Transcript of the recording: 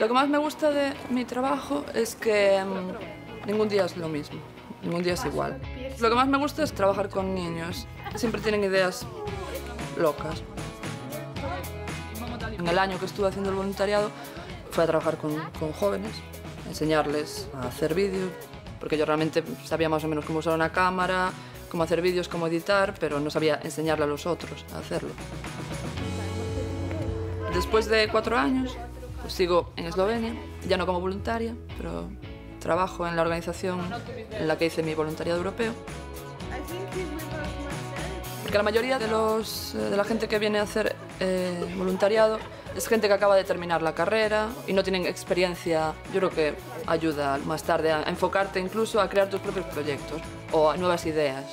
Lo que más me gusta de mi trabajo es que ningún día es lo mismo, ningún día es igual. Lo que más me gusta es trabajar con niños. Siempre tienen ideas locas. En el año que estuve haciendo el voluntariado fui a trabajar con jóvenes, a enseñarles a hacer vídeos, porque yo realmente sabía más o menos cómo usar una cámara, cómo hacer vídeos, cómo editar, pero no sabía enseñarle a los otros a hacerlo. Después de 4 años, pues sigo en Eslovenia, ya no como voluntaria, pero trabajo en la organización en la que hice mi voluntariado europeo. Porque la mayoría de la gente que viene a hacer voluntariado es gente que acaba de terminar la carrera y no tienen experiencia. Yo creo que ayuda más tarde a enfocarte incluso a crear tus propios proyectos o a nuevas ideas.